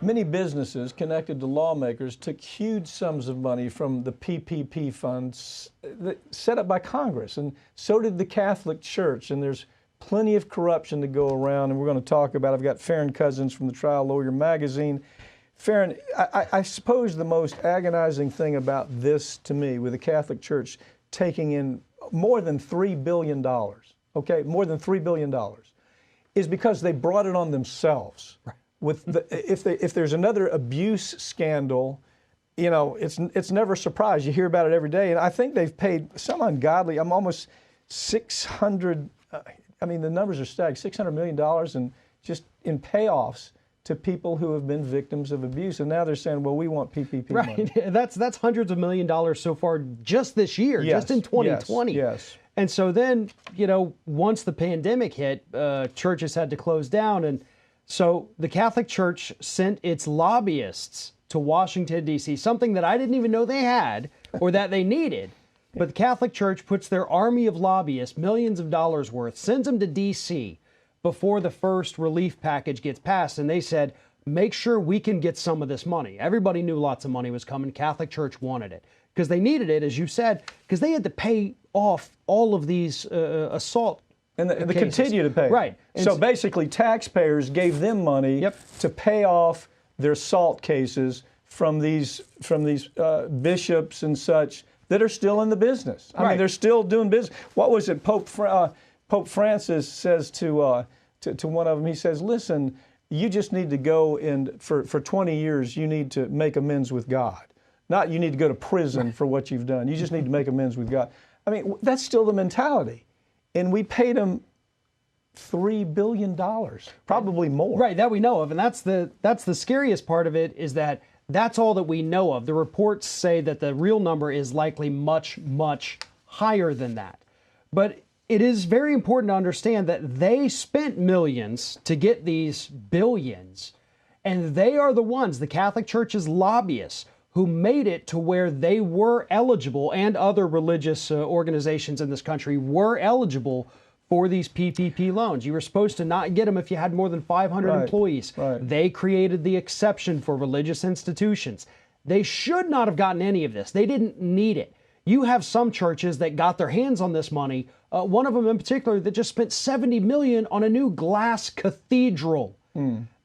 Many businesses connected to lawmakers took huge sums of money from the PPP funds set up by Congress, and so did the Catholic Church. And there's plenty of corruption to go around, and we're going to talk about it. I've got Farron Cousins from the Trial Lawyer magazine. Farron, I suppose the most agonizing thing about this to me, with the Catholic Church taking in more than $3 billion, okay, more than $3 billion, is because they brought it on themselves. Right. If there's another abuse scandal, you know, it's never a surprise. You hear about it every day. And I think they've paid some ungodly, I'm almost 600, I mean, the numbers are staggering, $600 million just in payoffs to people who have been victims of abuse. And now they're saying, well, we want PPP money. Right, that's hundreds of $millions so far just this year, yes. just in 2020. Yes. And so then, you know, once the pandemic hit, churches had to close down. And so the Catholic Church sent its lobbyists to Washington, D.C., something that I didn't even know they had or that they needed. But the Catholic Church puts their army of lobbyists, millions of dollars worth, sends them to D.C. before the first relief package gets passed. And they said, make sure we can get some of this money. Everybody knew lots of money was coming. Catholic Church wanted it because they needed it, as you said, because they had to pay off all of these assault and they continue to pay. Right. So basically, taxpayers gave them money to pay off their assault cases from these bishops and such that are still in the business. I mean, they're still doing business. What was it? Pope Francis says to one of them, he says, listen, you just need to go and for 20 years, you need to make amends with God. Not you need to go to prison for what you've done. You just need to make amends with God. I mean, that's still the mentality. And we paid them $3 billion, probably more. Right, that we know of. And that's the scariest part of it, is that that's all that we know of. The reports say that the real number is likely much, much higher than that. But it is very important to understand that they spent millions to get these billions. And they are the ones, the Catholic Church's lobbyists, who made it to where they were eligible, and other religious organizations in this country were eligible for these PPP loans. You were supposed to not get them if you had more than 500 employees. Right. They created the exception for religious institutions. They should not have gotten any of this. They didn't need it. You have some churches that got their hands on this money, one of them in particular that just spent $70 million on a new glass cathedral.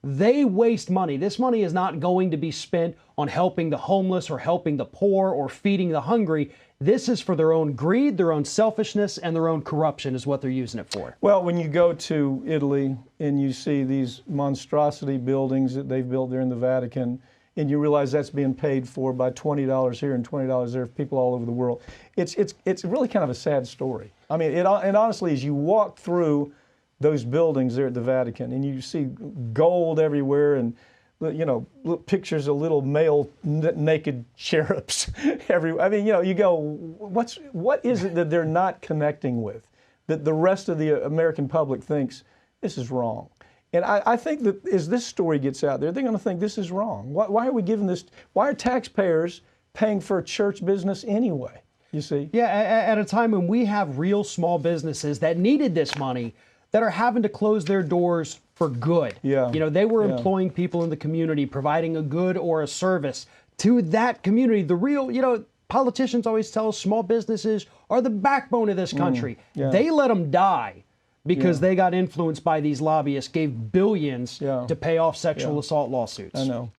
They waste money. This money is not going to be spent on helping the homeless or helping the poor or feeding the hungry. This is for their own greed, their own selfishness, and their own corruption is what they're using it for. Well, when you go to Italy and you see these monstrosity buildings that they've built there in the Vatican, and you realize that's being paid for by $20 here and $20 there for people all over the world, it's really kind of a sad story. I mean, and honestly, as you walk through those buildings there at the Vatican, and you see gold everywhere, and you know, pictures of little male naked cherubs everywhere. I mean, you know, you go, what is it that they're not connecting with, that the rest of the American public thinks this is wrong? And I think that as this story gets out there, they're going to think this is wrong. Why are we giving this? Why are taxpayers paying for a church business anyway? You see? Yeah, at a time when we have real small businesses that needed this money, that are having to close their doors for good. Yeah. You know, they were employing people in the community, providing a good or a service to that community. The real, you know, politicians always tell us small businesses are the backbone of this country. They let them die because they got influenced by these lobbyists, gave billions to pay off sexual assault lawsuits. I know.